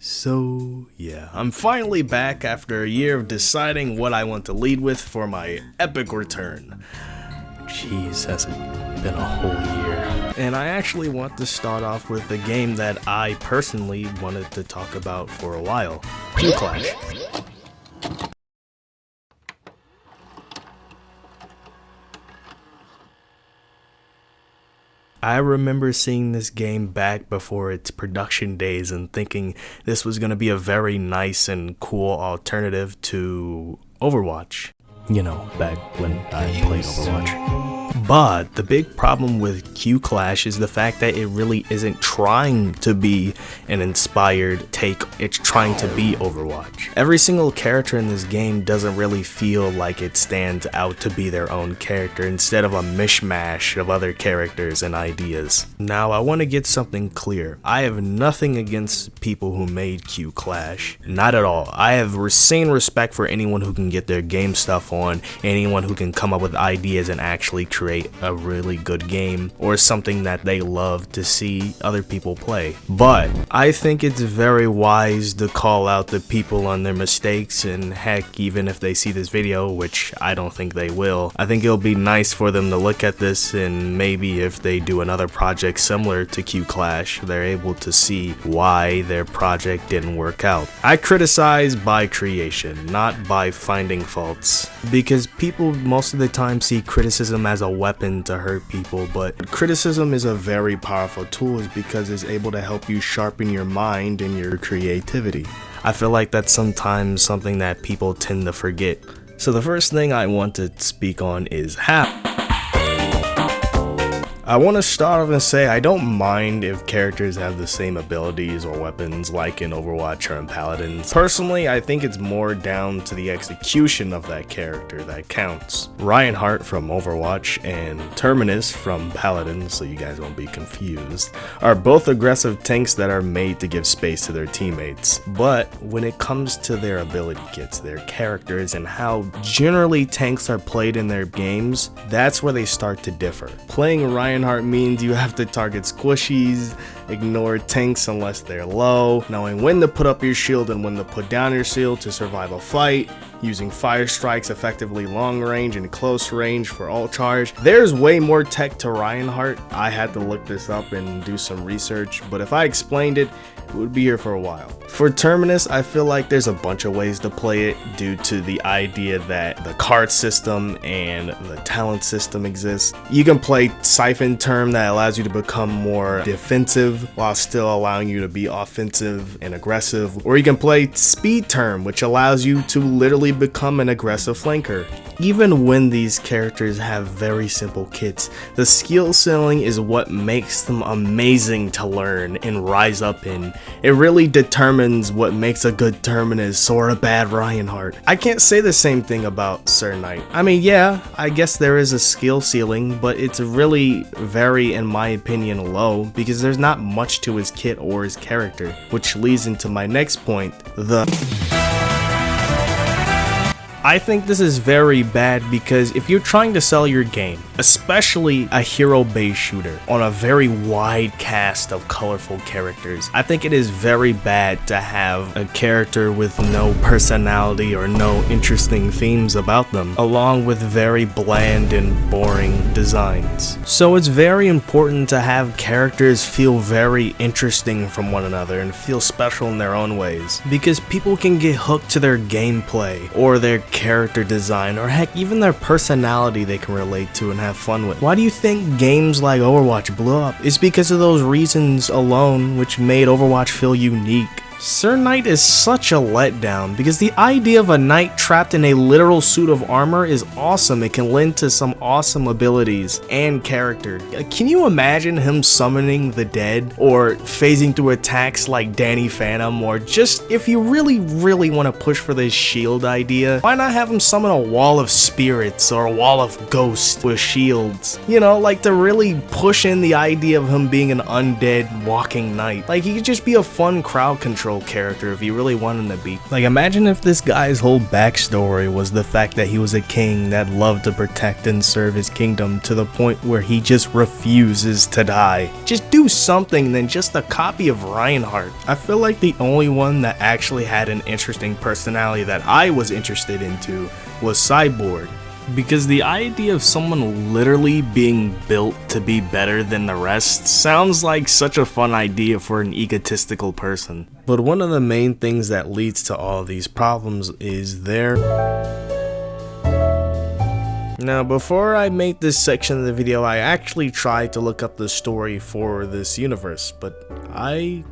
So yeah, I'm finally back after a year of deciding what I want to lead with for my epic return. Jeez, has it been a whole year? And I actually want to start off with a game that I personally wanted to talk about for a while, Q Clash. I remember seeing this game back before its production days and thinking this was going to be a very nice and cool alternative to Overwatch. You know, back when I played Overwatch. But the big problem with Q Clash is the fact that it really isn't trying to be an inspired take, it's trying to be Overwatch. Every single character in this game doesn't really feel like it stands out to be their own character instead of a mishmash of other characters and ideas. Now I want to get something clear. I have nothing against people who made Q Clash. Not at all. I have insane respect for anyone who can get their game stuff on, anyone who can come up with ideas and actually create a really good game or something that they love to see other people play. But I think it's very wise to call out the people on their mistakes, and heck, even if they see this video, which I don't think they will, I think it'll be nice for them to look at this, and maybe if they do another project similar to Q Clash, they're able to see why their project didn't work out. I criticize by creation, not by finding faults, because people most of the time see criticism as a weapon to hurt people, but criticism is a very powerful tool because it's able to help you sharpen your mind and your creativity. I feel like that's sometimes something that people tend to forget. So the first thing I want to speak on is how. I want to start off and say I don't mind if characters have the same abilities or weapons like in Overwatch or in Paladins. Personally, I think it's more down to the execution of that character that counts. Reinhardt from Overwatch and Terminus from Paladins, so you guys won't be confused, are both aggressive tanks that are made to give space to their teammates. But when it comes to their ability kits, their characters, and how generally tanks are played in their games, that's where they start to differ. Playing Reinhardt means you have to target squishies, ignore tanks unless they're low, knowing when to put up your shield and when to put down your shield to survive a fight, using fire strikes effectively long range and close range for ult charge. There's way more tech to Reinhardt. I had to look this up and do some research, but if I explained it, it would be here for a while. For Terminus, I feel like there's a bunch of ways to play it due to the idea that the card system and the talent system exists. You can play Siphon Term that allows you to become more defensive while still allowing you to be offensive and aggressive, or you can play Speed Term, which allows you to literally become an aggressive flanker. Even when these characters have very simple kits, the skill ceiling is what makes them amazing to learn and rise up in. It really determines what makes a good Terminus or a bad Reinhardt. I can't say the same thing about Sir Knight. I mean, yeah, I guess there is a skill ceiling, but it's really very, in my opinion, low because there's not much to his kit or his character, which leads into my next point, I think this is very bad because if you're trying to sell your game, especially a hero-based shooter, on a very wide cast of colorful characters, I think it is very bad to have a character with no personality or no interesting themes about them, along with very bland and boring designs. So it's very important to have characters feel very interesting from one another and feel special in their own ways, because people can get hooked to their gameplay or their character design, or heck, even their personality they can relate to and have fun with. Why do you think games like Overwatch blew up? It's because of those reasons alone, which made Overwatch feel unique. Sir Knight is such a letdown because the idea of a knight trapped in a literal suit of armor is awesome. It can lend to some awesome abilities and character. Can you imagine him summoning the dead or phasing through attacks like Danny Phantom, or just if you really want to push for this shield idea, why not have him summon a wall of spirits or a wall of ghosts with shields? You know, like to really push in the idea of him being an undead walking knight. Like he could just be a fun crowd control natural character if you really want him to be. Like, imagine if this guy's whole backstory was the fact that he was a king that loved to protect and serve his kingdom to the point where he just refuses to die. Just do something than just a copy of Reinhardt. I feel like the only one that actually had an interesting personality that I was interested into was Cyborg. Because the idea of someone literally being built to be better than the rest sounds like such a fun idea for an egotistical person. But one of the main things that leads to all of these problems is their... Now, before I made this section of the video, I actually tried to look up the story for this universe, but I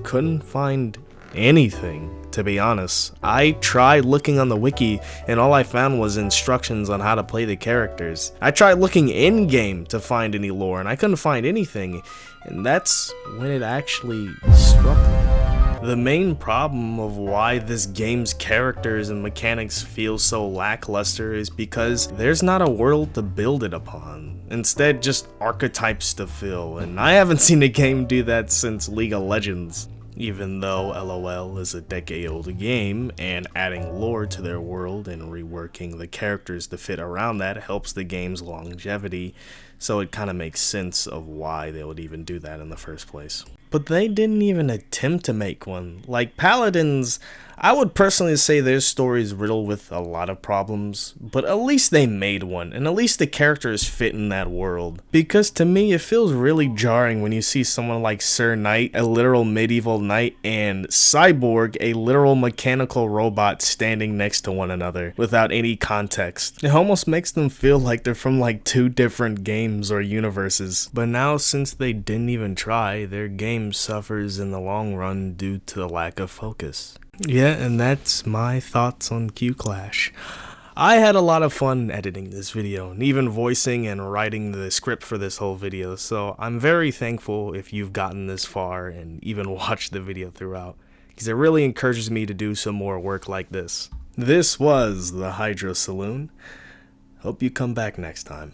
couldn't find anything, to be honest. I tried looking on the wiki and all I found was instructions on how to play the characters. I tried looking in-game to find any lore and I couldn't find anything, and that's when it actually struck me. The main problem of why this game's characters and mechanics feel so lackluster is because there's not a world to build it upon. Instead, just archetypes to fill, and I haven't seen a game do that since League of Legends. Even though LOL is a decade-old game, and adding lore to their world and reworking the characters to fit around that helps the game's longevity, so it kind of makes sense of why they would even do that in the first place. But they didn't even attempt to make one. Like, Paladins, I would personally say their story is riddled with a lot of problems, but at least they made one, and at least the characters fit in that world. Because to me, it feels really jarring when you see someone like Sir Knight, a literal medieval knight, and Cyborg, a literal mechanical robot standing next to one another without any context. It almost makes them feel like they're from like two different games or universes. But now, since they didn't even try, their game suffers in the long run due to the lack of focus. Yeah, and that's my thoughts on Q-Clash. I had a lot of fun editing this video, and even voicing and writing the script for this whole video, so I'm very thankful if you've gotten this far and even watched the video throughout, because it really encourages me to do some more work like this. This was the Hydro Saloon. Hope you come back next time.